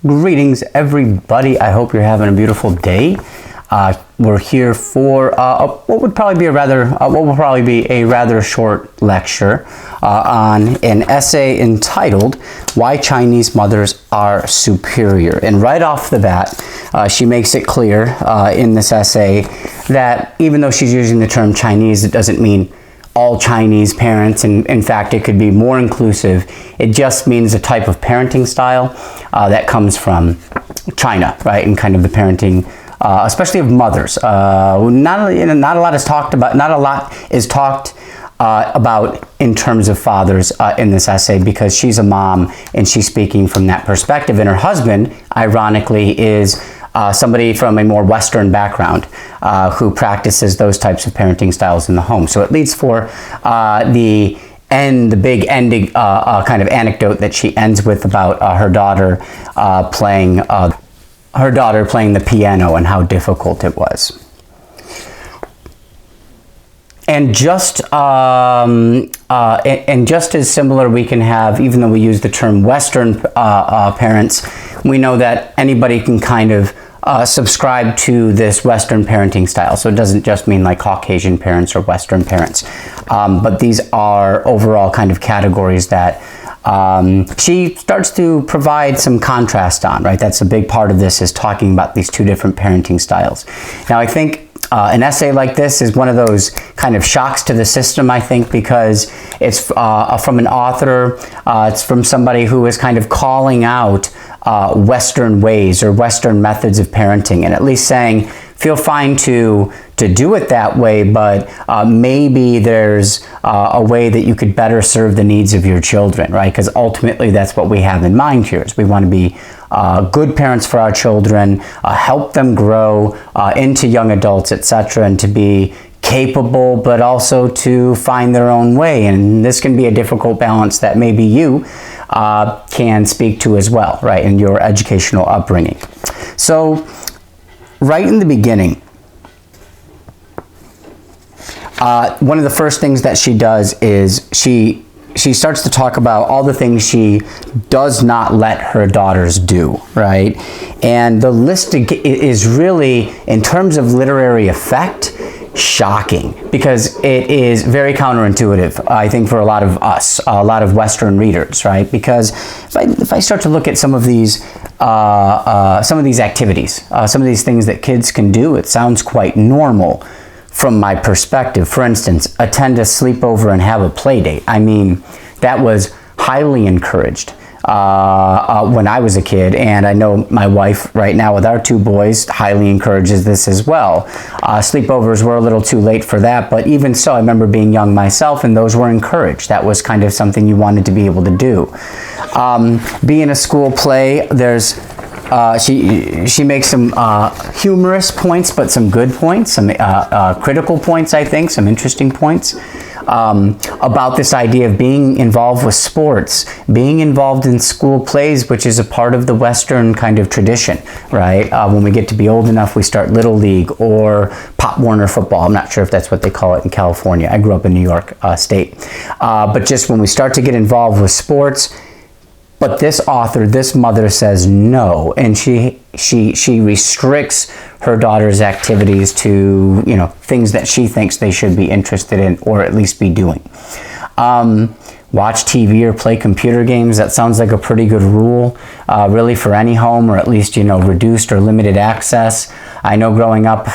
Greetings, everybody. I hope you're having a beautiful day. We're here for what will probably be a rather short lecture on an essay entitled "Why Chinese Mothers Are Superior." And right off the bat, she makes it clear in this essay that even though she's using the term Chinese, it doesn't mean all Chinese parents, and in fact it could be more inclusive. It just means a type of parenting style that comes from China, right? And kind of the parenting, especially of mothers. Not a lot is talked about in terms of fathers in this essay, because she's a mom and she's speaking from that perspective, and her husband, ironically, is somebody from a more Western background who practices those types of parenting styles in the home. So it leads for the big ending kind of anecdote that she ends with about her daughter playing the piano and how difficult it was. And just as similar, we can have, even though we use the term Western parents, we know that anybody can kind of subscribe to this Western parenting style. So it doesn't just mean like Caucasian parents or Western parents, but these are overall kind of categories that she starts to provide some contrast on, right? That's a big part of this, is talking about these two different parenting styles. Now, I think an essay like this is one of those kind of shocks to the system, I think, because it's from an author, it's from somebody who is kind of calling out Western ways or Western methods of parenting, and at least saying, feel fine to do it that way, but maybe there's a way that you could better serve the needs of your children, right? Because ultimately that's what we have in mind here, is we want to be good parents for our children, help them grow into young adults, etc., and to be capable, but also to find their own way. And this can be a difficult balance that maybe you can speak to as well, right, in your educational upbringing. So right in the beginning, one of the first things that she does is she starts to talk about all the things she does not let her daughters do, right? And the list is really, in terms of literary effect, shocking, because it is very counterintuitive, I think, for a lot of us, a lot of Western readers, right? Because if I start to look at some of these activities, some of these things that kids can do, it sounds quite normal from my perspective. For instance, attend a sleepover and have a play date. I mean, that was highly encouraged when I was a kid, and I know my wife right now with our two boys highly encourages this as well. Sleepovers were a little too late for that, but even so, I remember being young myself, and those were encouraged. That was kind of something you wanted to be able to do. Be in a school play, there's she makes some humorous points, but some good points, some critical points, I think, some interesting points about this idea of being involved with sports, being involved in school plays, which is a part of the Western kind of tradition, right? When we get to be old enough, we start Little League or Pop Warner football. I'm not sure if that's what they call it in California. I grew up in New York State. But just when we start to get involved with sports. But this author, this mother, says no, and she restricts her daughter's activities to, you know, things that she thinks they should be interested in, or at least be doing. Watch TV or play computer games. That sounds like a pretty good rule, really, for any home, or at least, you know, reduced or limited access. I know growing up,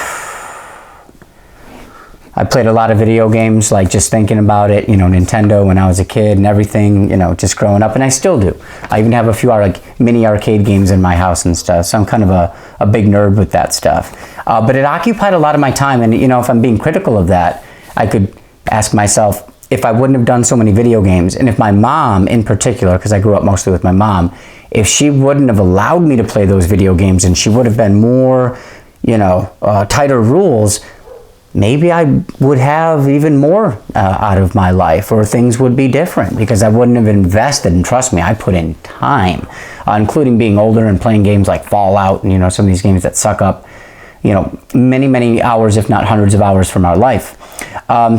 I played a lot of video games, like just thinking about it, you know, Nintendo when I was a kid and everything, you know, just growing up, and I still do. I even have a few mini arcade games in my house and stuff, so I'm kind of a big nerd with that stuff. But it occupied a lot of my time, and, you know, if I'm being critical of that, I could ask myself, if I wouldn't have done so many video games, and if my mom in particular, because I grew up mostly with my mom, if she wouldn't have allowed me to play those video games and she would have been more, you know, tighter rules, maybe I would have even more out of my life, or things would be different, because I wouldn't have invested. And trust me, I put in time, including being older and playing games like Fallout and, you know, some of these games that suck up, you know, many, many hours, if not hundreds of hours from our life.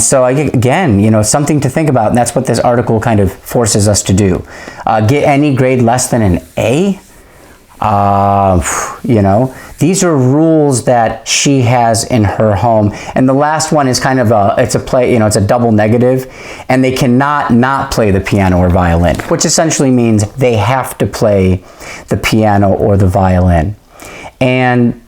So again, you know, something to think about, and that's what this article kind of forces us to do. Get any grade less than an A? You know, these are rules that she has in her home. And the last one is kind of it's a double negative, and they cannot not play the piano or violin, which essentially means they have to play the piano or the violin. And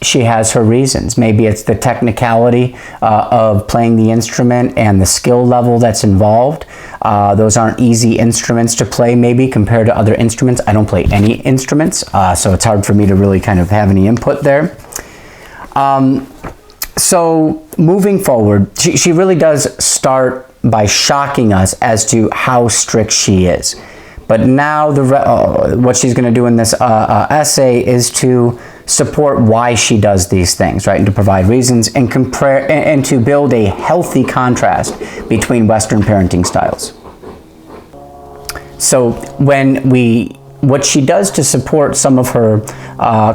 she has her reasons. Maybe it's the technicality of playing the instrument and the skill level that's involved. Those aren't easy instruments to play, maybe, compared to other instruments. I don't play any instruments, so it's hard for me to really kind of have any input there. So moving forward, she really does start by shocking us as to how strict she is. But now what she's going to do in this essay is to support why she does these things, right? And to provide reasons and compare and to build a healthy contrast between Western parenting styles. So what she does to support some of her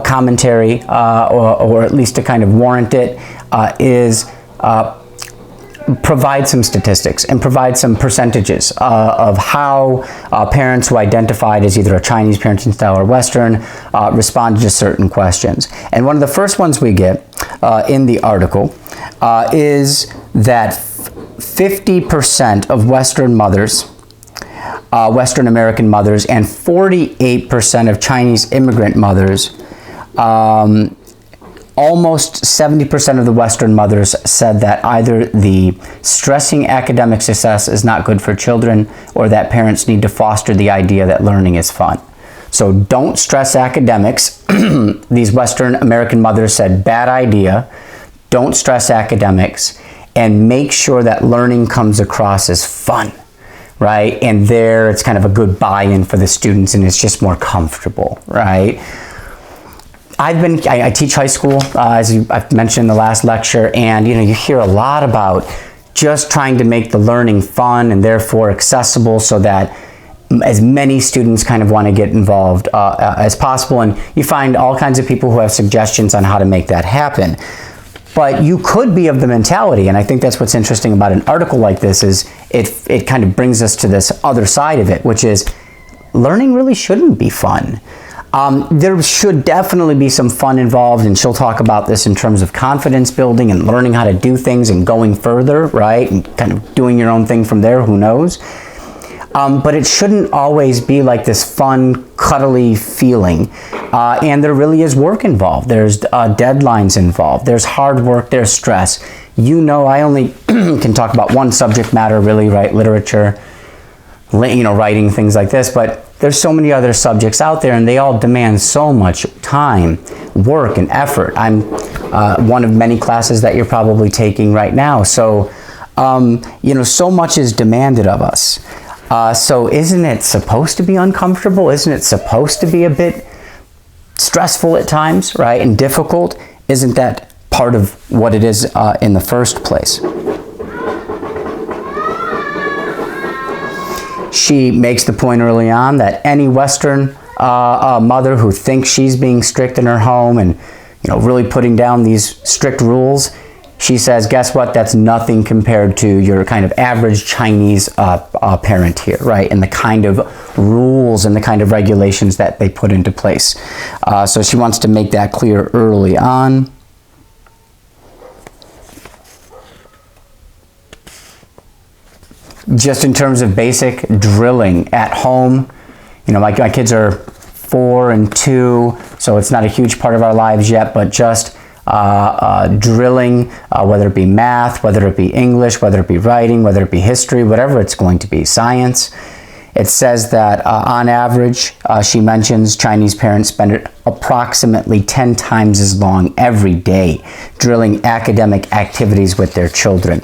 commentary, or at least to kind of warrant it, is provide some statistics and provide some percentages of how parents who identified as either a Chinese parenting style or Western responded to certain questions. And one of the first ones we get in the article is that 50% of Western mothers, Western American mothers, and 48% of Chinese immigrant mothers, almost 70% of the Western mothers said that either the stressing academic success is not good for children, or that parents need to foster the idea that learning is fun. So don't stress academics. These Western American mothers said, bad idea. Don't stress academics, and make sure that learning comes across as fun, right? And there it's kind of a good buy-in for the students, and it's just more comfortable, right? I teach high school, as I've mentioned in the last lecture, and you hear a lot about just trying to make the learning fun and therefore accessible, so that as many students kind of want to get involved as possible. And you find all kinds of people who have suggestions on how to make that happen. But you could be of the mentality, and I think that's what's interesting about an article like this, is it kind of brings us to this other side of it, which is learning really shouldn't be fun. There should definitely be some fun involved, and she'll talk about this in terms of confidence building and learning how to do things and going further, right? And kind of doing your own thing from there, who knows? But it shouldn't always be like this fun, cuddly feeling. And there really is work involved. There's deadlines involved. There's hard work. There's stress. I only can talk about one subject matter, really, right? Literature, writing, things like this. But there's so many other subjects out there, and they all demand so much time, work, and effort. I'm one of many classes that you're probably taking right now. So, so much is demanded of us. So isn't it supposed to be uncomfortable? Isn't it supposed to be a bit stressful at times, right? And difficult? Isn't that part of what it is in the first place? She makes the point early on that any Western mother who thinks she's being strict in her home and really putting down these strict rules, she says, guess what? That's nothing compared to your kind of average Chinese parent here, right? And the kind of rules and the kind of regulations that they put into place. So she wants to make that clear early on. Just in terms of basic drilling at home, my kids are 4 and 2, so it's not a huge part of our lives yet, but just drilling, whether it be math, whether it be English, whether it be writing, whether it be history, whatever it's going to be, science. It says that on average, she mentions Chinese parents spend approximately 10 times as long every day drilling academic activities with their children.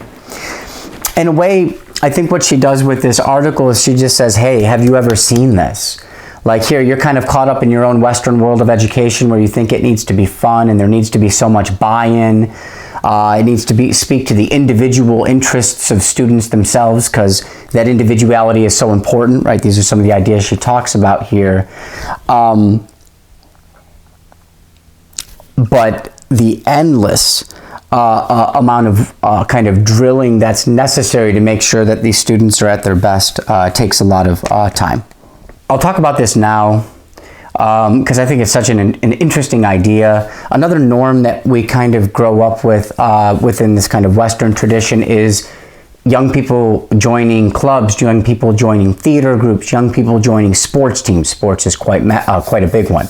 In a way, I think what she does with this article is she just says, hey, have you ever seen this? Like here, you're kind of caught up in your own Western world of education where you think it needs to be fun and there needs to be so much buy-in. It needs to speak to the individual interests of students themselves, because that individuality is so important, right? These are some of the ideas she talks about here. But the endless amount of kind of drilling that's necessary to make sure that these students are at their best takes a lot of time. I'll talk about this now. because I think it's such an interesting idea. Another norm that we kind of grow up with within this kind of Western tradition is young people joining clubs, young people joining theater groups, young people joining sports teams. Sports is quite a big one.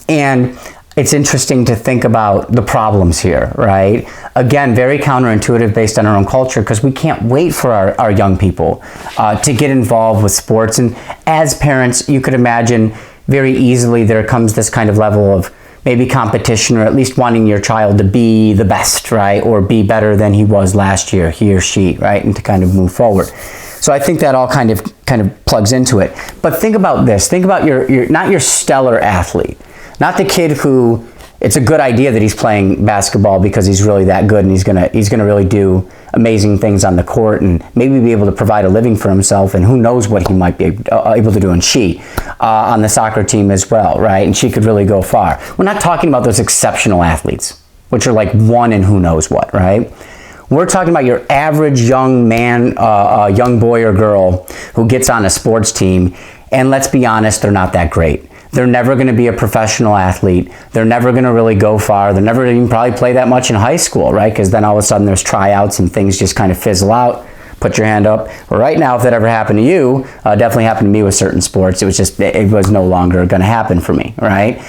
And it's interesting to think about the problems here, right? Again, very counterintuitive based on our own culture, because we can't wait for our young people to get involved with sports. And as parents, you could imagine very easily there comes this kind of level of maybe competition, or at least wanting your child to be the best, right? Or be better than he was last year, he or she, right? And to kind of move forward. So I think that all kind of plugs into it. But think about this. Think about your not your stellar athlete, not the kid who it's a good idea that he's playing basketball because he's really that good and he's gonna really do amazing things on the court and maybe be able to provide a living for himself, and who knows what he might be able to do. And she on the soccer team as well, right? And she could really go far. We're not talking about those exceptional athletes, which are like one in who knows what, right? We're talking about your average young man, young boy or girl who gets on a sports team, and let's be honest, they're not that great. They're never going to be a professional athlete. They're never going to really go far. They're never even probably play that much in high school, right? Because then all of a sudden there's tryouts and things just kind of fizzle out. Put your hand up. Right now, if that ever happened to you, definitely happened to me with certain sports. It was no longer going to happen for me, right?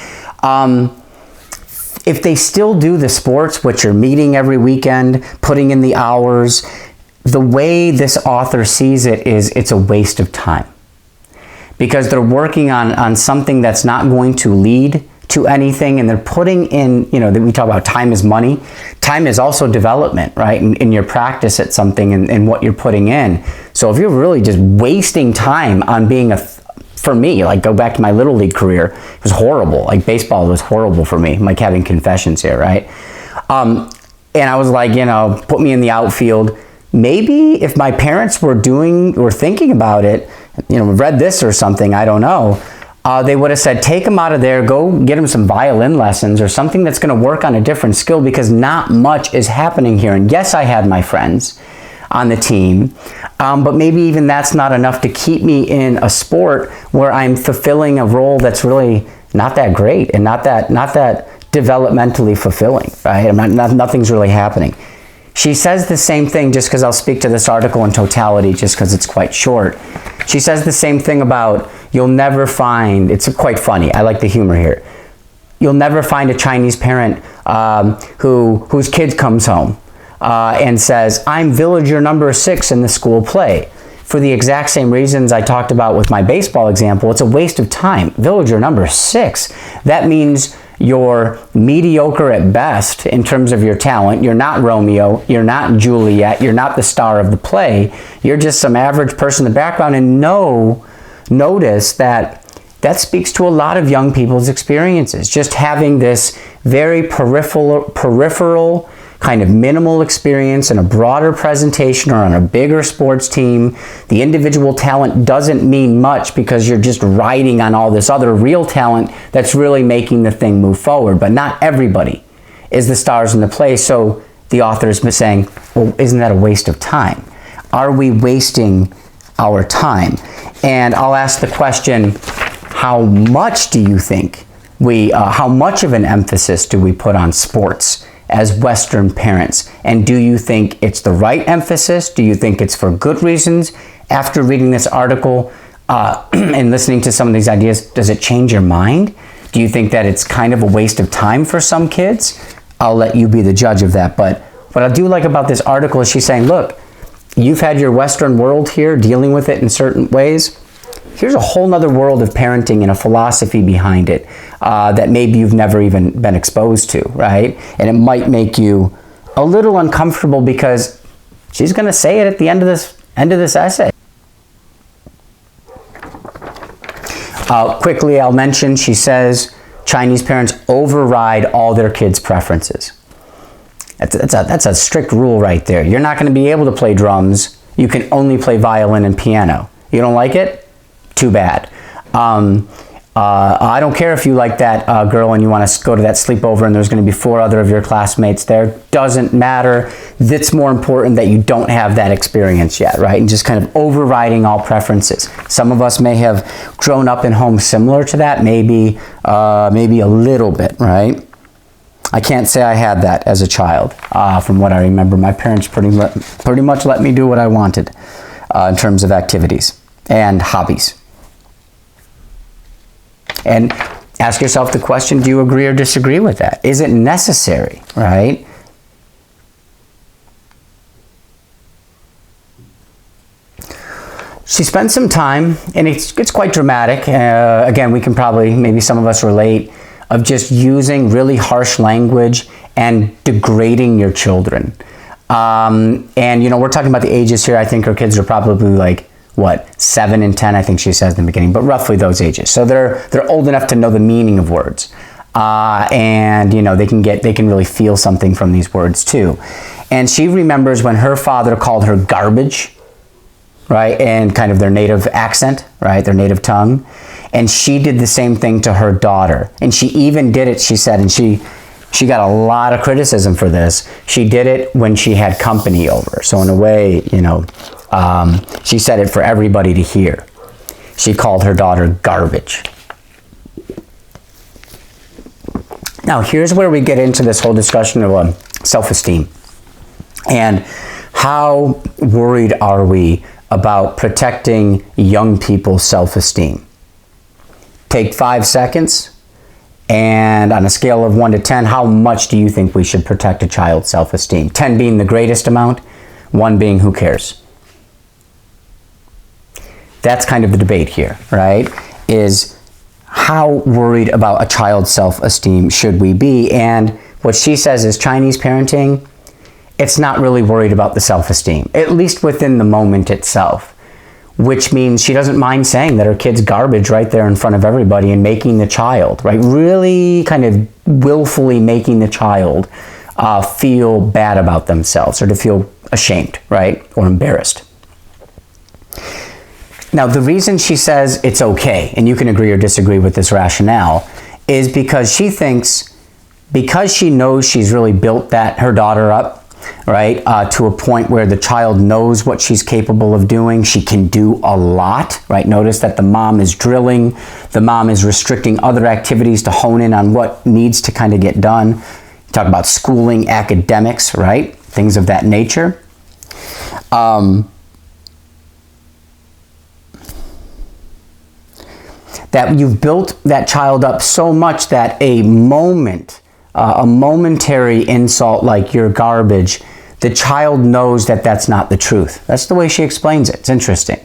If they still do the sports, which are meeting every weekend, putting in the hours, the way this author sees it is it's a waste of time. Because they're working on something that's not going to lead to anything, and they're putting in, we talk about time is money. Time is also development, right? In your practice at something and what you're putting in. So if you're really just wasting time on being for me, like go back to my Little League career, it was horrible. Like baseball was horrible for me. I'm like having confessions here, right? And I was like, put me in the outfield. Maybe if my parents were thinking about it, read this or something, I don't know, they would have said, take him out of there, go get him some violin lessons or something that's going to work on a different skill, because not much is happening here. And yes, I had my friends on the team, but maybe even that's not enough to keep me in a sport where I'm fulfilling a role that's really not that great and not that developmentally fulfilling, right? Nothing's really happening. She says the same thing, just because I'll speak to this article in totality just because it's quite short. She says the same thing about you'll never find, it's quite funny, I like the humor here, you'll never find a Chinese parent whose kid comes home and says, I'm villager number 6 in the school play. For the exact same reasons I talked about with my baseball example, it's a waste of time. Villager number 6. That means you're mediocre at best in terms of your talent. You're not Romeo, you're not Juliet, you're not the star of the play. You're just some average person in the background. And notice that speaks to a lot of young people's experiences. Just having this very peripheral kind of minimal experience in a broader presentation or on a bigger sports team. The individual talent doesn't mean much because you're just riding on all this other real talent that's really making the thing move forward. But not everybody is the stars in the play. So the author is saying, well, isn't that a waste of time? Are we wasting our time? And I'll ask the question, how much do you think how much of an emphasis do we put on sports as Western parents? And do you think it's the right emphasis? Do you think it's for good reasons? After reading this article and listening to some of these ideas, does it change your mind? Do you think that it's kind of a waste of time for some kids? I'll let you be the judge of that. But what I do like about this article is she's saying, look, you've had your Western world here dealing with it in certain ways. Here's a whole nother world of parenting and a philosophy behind it that maybe you've never even been exposed to, right? And it might make you a little uncomfortable because she's going to say it at the end of this essay. Quickly, I'll mention, she says, Chinese parents override all their kids' preferences. That's a strict rule right there. You're not going to be able to play drums. You can only play violin and piano. You don't like it? Too bad. I don't care if you like that girl and you want to go to that sleepover and there's going to be 4 other of your classmates there. Doesn't matter. It's more important that you don't have that experience yet, right? And just kind of overriding all preferences. Some of us may have grown up in homes similar to that, maybe a little bit, right? I can't say I had that as a child. From what I remember, my parents pretty much let me do what I wanted in terms of activities and hobbies. And ask yourself the question, do you agree or disagree with that? Is it necessary, right? She spent some time, and it's quite dramatic. Again, we can probably, maybe some of us relate, of just using really harsh language and degrading your children. And, you know, we're talking about the ages here. I think her kids are probably like, what, 7 and 10, I think she says in the beginning, but roughly those ages. So they're old enough to know the meaning of words. And, you know, they can really feel something from these words too. And she remembers when her father called her garbage, right? And kind of their native accent, right? Their native tongue. And she did the same thing to her daughter. And she even did it, she said, and she got a lot of criticism for this. She did it when she had company over. So in a way, you know, she said it for everybody to hear. She called her daughter garbage. Now, here's where we get into this whole discussion of self-esteem. And how worried are we about protecting young people's self-esteem? Take 5 seconds, and on a scale of 1 to 10, how much do you think we should protect a child's self-esteem? 10 being the greatest amount, 1 being who cares? That's kind of the debate here, right? Is how worried about a child's self-esteem should we be? And what she says is Chinese parenting, it's not really worried about the self-esteem, at least within the moment itself, which means she doesn't mind saying that her kid's garbage right there in front of everybody and making the child, right? Really kind of willfully making the child feel bad about themselves or to feel ashamed, right? Or embarrassed. Now, the reason she says it's okay, and you can agree or disagree with this rationale, is because she thinks, because she knows she's really built her daughter up, right, to a point where the child knows what she's capable of doing. She can do a lot, right? Notice that the mom is drilling, the mom is restricting other activities to hone in on what needs to kind of get done. Talk about schooling, academics, right? Things of that nature. That you've built that child up so much that a momentary insult like you're garbage, the child knows that that's not the truth. That's the way she explains it. It's interesting.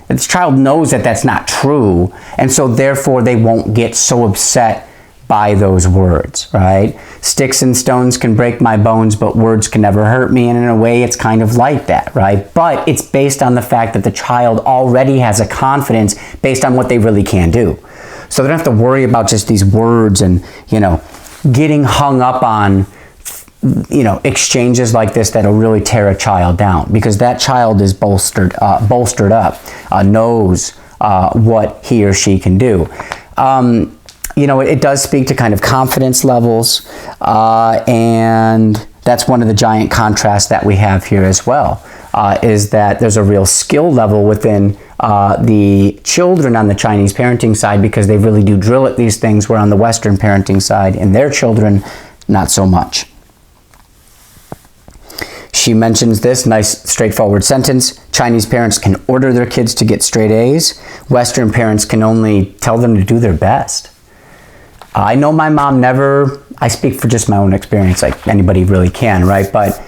The child knows that that's not true, and so therefore they won't get so upset by those words, right? Sticks and stones can break my bones, but words can never hurt me. And in a way, it's kind of like that, right? But it's based on the fact that the child already has a confidence based on what they really can do. So they don't have to worry about just these words and, you know, getting hung up on, you know, exchanges like this that'll really tear a child down, because that child is bolstered up, knows what he or she can do. You know, it does speak to kind of confidence levels, and that's one of the giant contrasts that we have here as well, is that there's a real skill level within the children on the Chinese parenting side, because they really do drill at these things, where on the Western parenting side and their children, not so much. She mentions this nice straightforward sentence: Chinese parents can order their kids to get straight A's. Western parents can only tell them to do their best. I know my mom never, I speak for just my own experience, like anybody really can, right? But,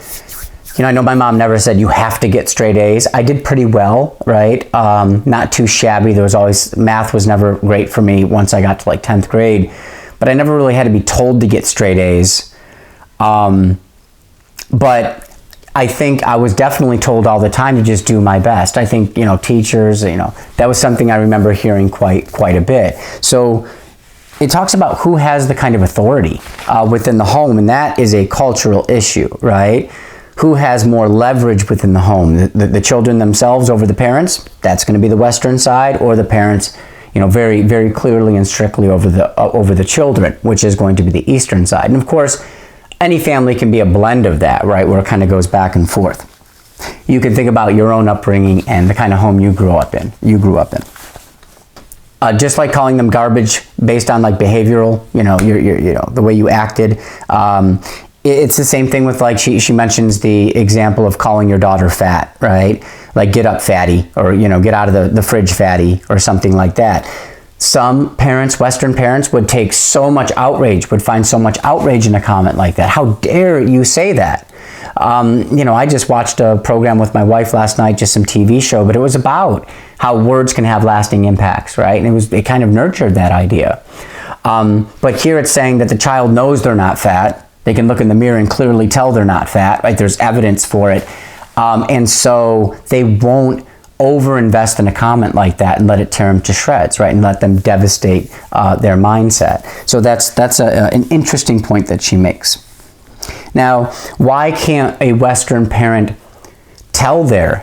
you know, I know my mom never said you have to get straight A's. I did pretty well, right? Not too shabby. There was always, math was never great for me once I got to like 10th grade, but I never really had to be told to get straight A's. But I think I was definitely told all the time to just do my best. I think, you know, teachers, you know, that was something I remember hearing quite a bit. So it talks about who has the kind of authority within the home, and that is a cultural issue, right? Who has more leverage within the home? The children themselves over the parents? That's going to be the Western side, or the parents very, very clearly and strictly over the children, which is going to be the Eastern side. And of course, any family can be a blend of that, right, where it kind of goes back and forth. You can think about your own upbringing and the kind of home you grew up in. Just like calling them garbage based on like behavioral, the way you acted. It's the same thing with, like, she mentions the example of calling your daughter fat, right? Like, get up, fatty, or, get out of the fridge, fatty, or something like that. Some parents, Western parents, would take so much outrage, would find so much outrage in a comment like that. How dare you say that? I just watched a program with my wife last night, just some TV show, but it was about how words can have lasting impacts, right? And it kind of nurtured that idea. But here it's saying that the child knows they're not fat. They can look in the mirror and clearly tell they're not fat, right? There's evidence for it. And so they won't overinvest in a comment like that and let it tear them to shreds, right? And let them devastate their mindset. So that's an interesting point that she makes. Now, why can't a Western parent tell their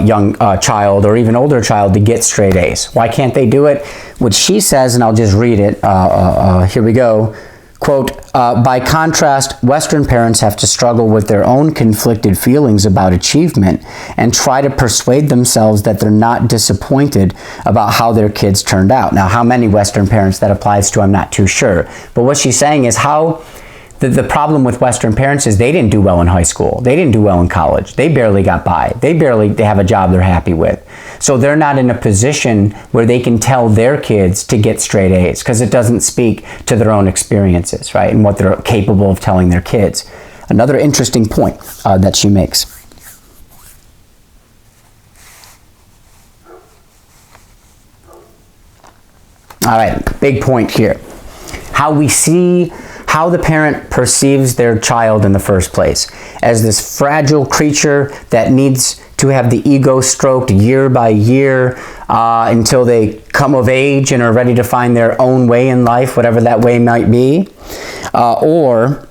young child or even older child to get straight A's? Why can't they do it? What she says, and I'll just read it. Here we go. Quote, by contrast, Western parents have to struggle with their own conflicted feelings about achievement and try to persuade themselves that they're not disappointed about how their kids turned out. Now, how many Western parents that applies to, I'm not too sure. But what she's saying is how the problem with Western parents is they didn't do well in high school. They didn't do well in college. They barely got by. They have a job they're happy with. So they're not in a position where they can tell their kids to get straight A's because it doesn't speak to their own experiences, right? And what they're capable of telling their kids. Another interesting point that she makes. All right, big point here. How the parent perceives their child in the first place as this fragile creature that needs to have the ego stroked year by year until they come of age and are ready to find their own way in life, whatever that way might be. Or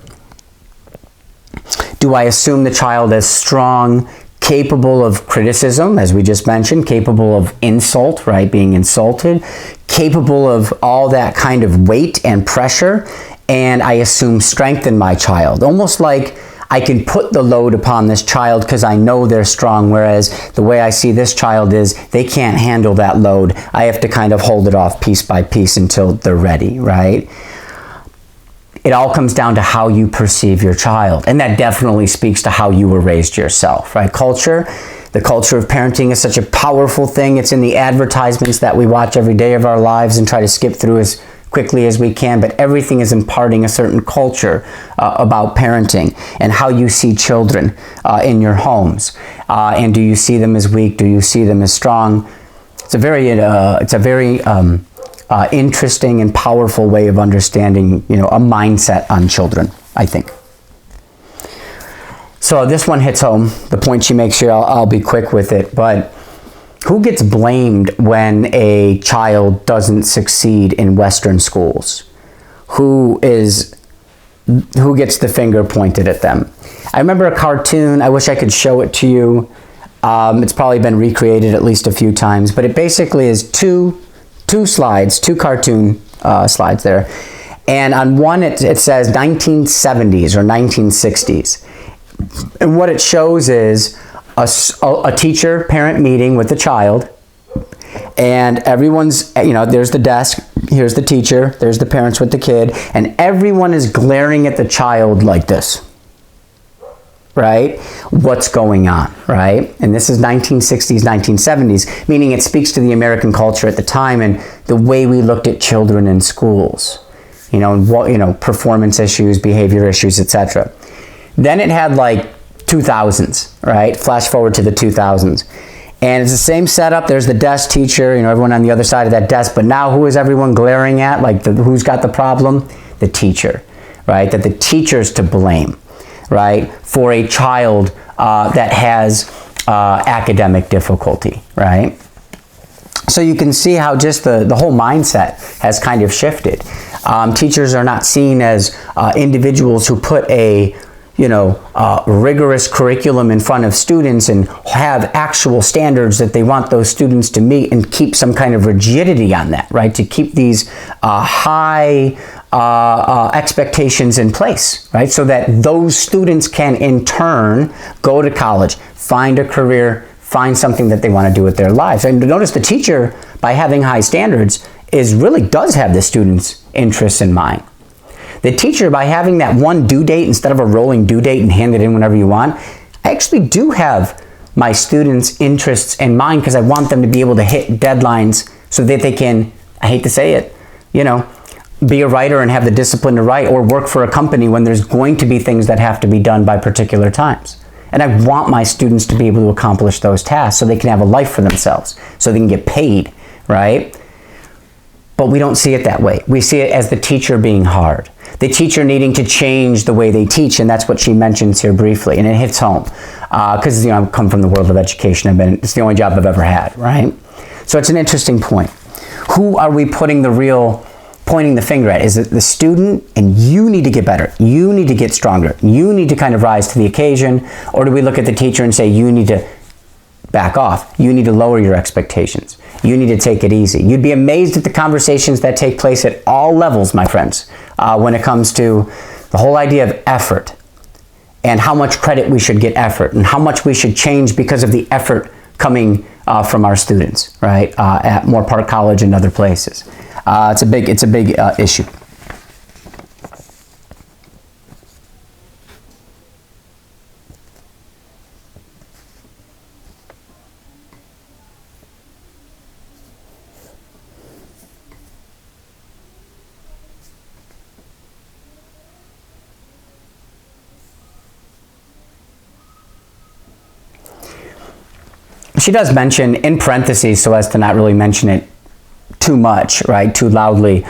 do I assume the child as strong, capable of criticism, as we just mentioned, capable of insult, right, being insulted, capable of all that kind of weight and pressure, and I assume strength in my child, almost like I can put the load upon this child because I know they're strong, whereas the way I see this child is they can't handle that load. I have to kind of hold it off piece by piece until they're ready, right? It all comes down to how you perceive your child, and that definitely speaks to how you were raised yourself, right? The culture of parenting is such a powerful thing. It's in the advertisements that we watch every day of our lives and try to skip through as quickly as we can, but everything is imparting a certain culture about parenting and how you see children in your homes. And do you see them as weak? Do you see them as strong? It's a very interesting and powerful way of understanding, a mindset on children, I think. So this one hits home. The point she makes here, I'll be quick with it, but who gets blamed when a child doesn't succeed in Western schools? Who gets the finger pointed at them? I remember a cartoon. I wish I could show it to you. It's probably been recreated at least a few times, but it basically is two cartoon slides there. And on one, it says 1970s or 1960s. And what it shows is a teacher-parent meeting with the child, and everyone's, there's the desk, here's the teacher, there's the parents with the kid, and everyone is glaring at the child like this, right? What's going on, right? And this is 1960s, 1970s, meaning it speaks to the American culture at the time and the way we looked at children in schools, performance issues, behavior issues, etc. Then it had like 2000s, right? Flash forward to the 2000s. And it's the same setup. There's the desk teacher, everyone on the other side of that desk. But now who is everyone glaring at? Like who's got the problem? The teacher, right? That the teacher's to blame, right? For a child that has academic difficulty, right? So you can see how just the whole mindset has kind of shifted. Teachers are not seen as individuals who put a rigorous curriculum in front of students and have actual standards that they want those students to meet, and keep some kind of rigidity on that, right? To keep these high expectations in place, right? So that those students can in turn go to college, find a career, find something that they want to do with their lives. And notice the teacher, by having high standards, really does have the students' interests in mind. The teacher, by having that one due date instead of a rolling due date and hand it in whenever you want, I actually do have my students' interests in mind, because I want them to be able to hit deadlines so that they can, I hate to say it, be a writer and have the discipline to write, or work for a company when there's going to be things that have to be done by particular times. And I want my students to be able to accomplish those tasks so they can have a life for themselves, so they can get paid, right? But we don't see it that way. We see it as the teacher being hard. The teacher needing to change the way they teach, and that's what she mentions here briefly, and it hits home. Because I've come from the world of education. It's the only job I've ever had, right? So it's an interesting point. Who are we pointing the finger at? Is it the student, and you need to get better, you need to get stronger, you need to kind of rise to the occasion? Or do we look at the teacher and say, you need to back off, you need to lower your expectations, you need to take it easy? You'd be amazed at the conversations that take place at all levels, my friends, when it comes to the whole idea of effort, and how much credit we should get effort, and how much we should change because of the effort coming from our students, right, at Moore Park College and other places. It's a big issue. She does mention in parentheses, so as to not really mention it too much, right, too loudly.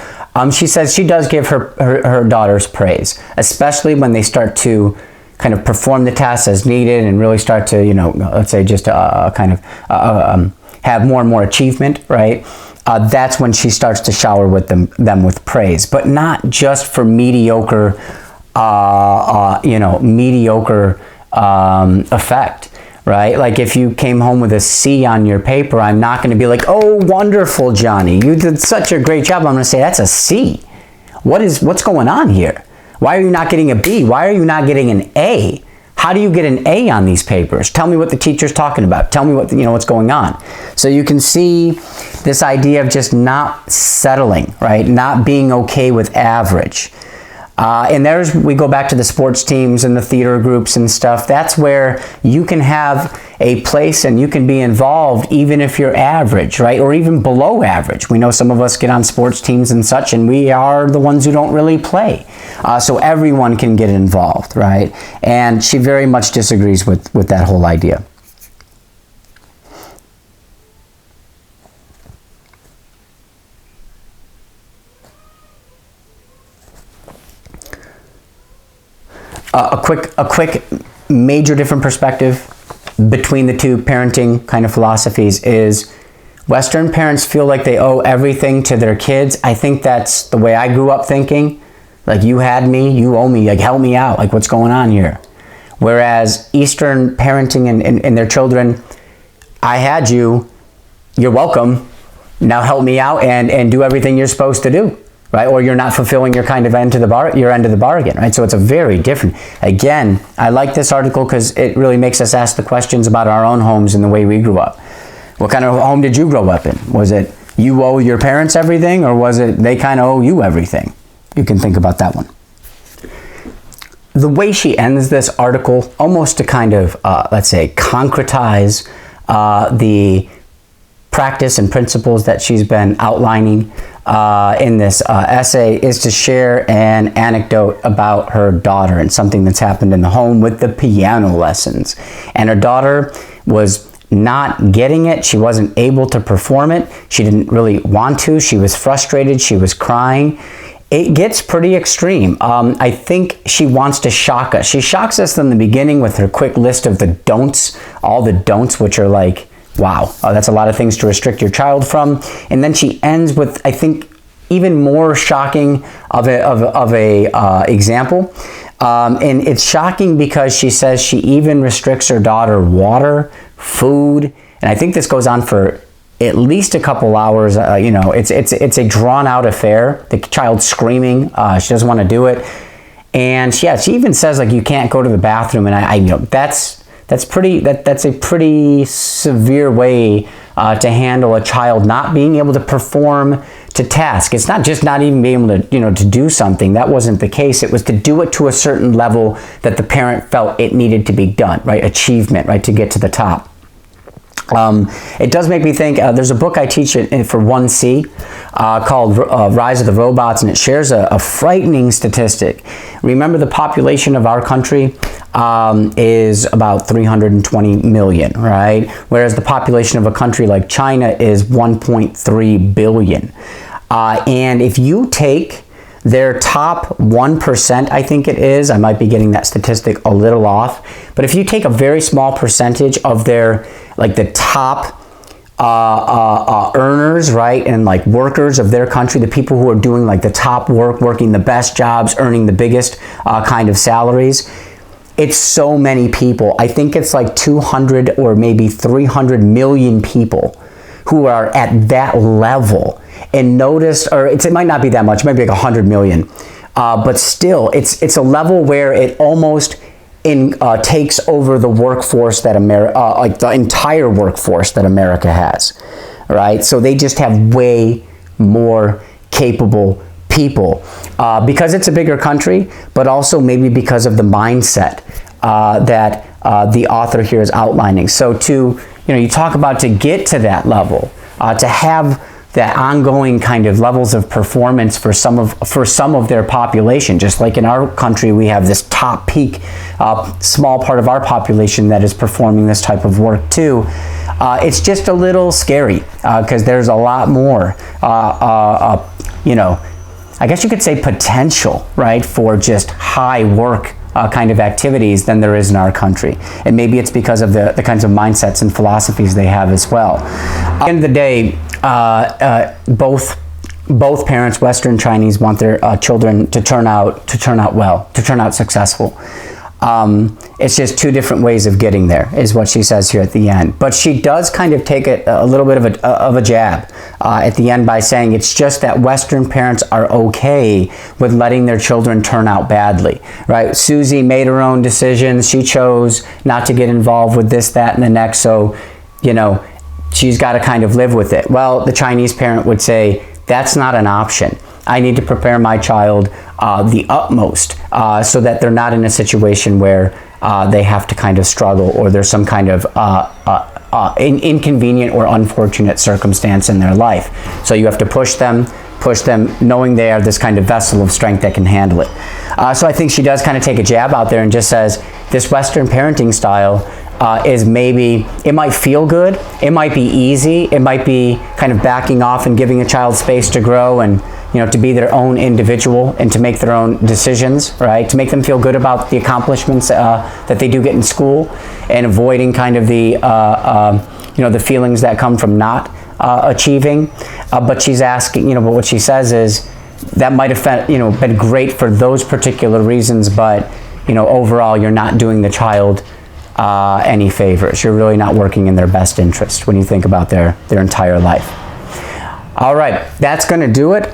She says she does give her daughters praise, especially when they start to kind of perform the tasks as needed and really start to, let's say just kind of have more and more achievement, right? That's when she starts to shower with them with praise, but not just for mediocre, effect. Right? Like if you came home with a C on your paper, I'm not going to be like, oh, wonderful, Johnny, you did such a great job. I'm going to say, that's a C. What's going on here? Why are you not getting a B? Why are you not getting an A? How do you get an A on these papers? Tell me what the teacher's talking about. Tell me what's going on. So you can see this idea of just not settling, right? Not being okay with average. And we go back to the sports teams and the theater groups and stuff. That's where you can have a place and you can be involved even if you're average, right? Or even below average. We know some of us get on sports teams and such, and we are the ones who don't really play. So everyone can get involved, right? And she very much disagrees with that whole idea. A quick major different perspective between the two parenting kind of philosophies is Western parents feel like they owe everything to their kids. I think that's the way I grew up thinking. Like, you had me, you owe me, like, help me out, like, what's going on here? Whereas Eastern parenting and their children, I had you, you're welcome, now help me out and do everything you're supposed to do. Right? Or you're not fulfilling your kind of end of the bargain, right? So it's a very different. Again, I like this article because it really makes us ask the questions about our own homes and the way we grew up. What kind of home did you grow up in? Was it you owe your parents everything, or was it they kind of owe you everything? You can think about that one. The way she ends this article, almost to kind of, let's say, concretize the practice and principles that she's been outlining in this essay, is to share an anecdote about her daughter and something that's happened in the home with the piano lessons. And her daughter was not getting it. She wasn't able to perform it. She didn't really want to. She was frustrated. She was crying. It gets pretty extreme. I think she wants to shock us. She shocks us in the beginning with her quick list of the don'ts, all the don'ts, which are like, wow, that's a lot of things to restrict your child from. And then she ends with, I think, even more shocking of a example. And it's shocking because she says she even restricts her daughter water, food, and I think this goes on for at least a couple hours. It's a drawn out affair. The child's screaming. She doesn't want to do it. And she even says, like, you can't go to the bathroom. And that's a pretty severe way to handle a child not being able to perform to task. It's not just not even being able to, to do something. That wasn't the case. It was to do it to a certain level that the parent felt it needed to be done, right? Achievement, right? To get to the top. It does make me think, there's a book I teach for 1C called Rise of the Robots, and it shares a frightening statistic. Remember, the population of our country is about 320 million, right? Whereas the population of a country like China is 1.3 billion. And if you take their top 1%, I think it is, I might be getting that statistic a little off, but if you take a very small percentage of their, like the top earners, right, and like workers of their country, the people who are doing like the top work, working the best jobs, earning the biggest kind of salaries, it's so many people. I think it's like 200 or maybe 300 million people who are at that level. And notice, or it might not be that much, maybe like 100 million, but still, it's a level where it almost takes over the workforce that like the entire workforce that America has, right? So they just have way more capable people because it's a bigger country, but also maybe because of the mindset that the author here is outlining. So you talk about to get to that level, to have that ongoing kind of levels of performance for some of their population. Just like in our country, we have this top peak, small part of our population that is performing this type of work too. It's just a little scary because there's a lot more, I guess you could say potential, right, for just high work kind of activities than there is in our country. And maybe it's because of the kinds of mindsets and philosophies they have as well. At the end of the day, both parents, Western Chinese, want their children to turn out well, to turn out successful. It's just two different ways of getting there, is what she says here at the end. But she does kind of take a little bit of a jab at the end by saying it's just that Western parents are okay with letting their children turn out badly, right? Susie made her own decisions. She chose not to get involved with this, that, and the next. So, she's got to kind of live with it. Well, the Chinese parent would say, that's not an option. I need to prepare my child the utmost so that they're not in a situation where they have to kind of struggle or there's some kind of inconvenient or unfortunate circumstance in their life. So you have to push them knowing they are this kind of vessel of strength that can handle it. So I think she does kind of take a jab out there and just says this Western parenting style is maybe, it might feel good, it might be easy, it might be kind of backing off and giving a child space to grow and to be their own individual and to make their own decisions, right? To make them feel good about the accomplishments that they do get in school and avoiding kind of the feelings that come from not achieving. But she's asking, but what she says is that might have been great for those particular reasons, but overall you're not doing the child any favors. You're really not working in their best interest when you think about their entire life. All right, that's going to do it.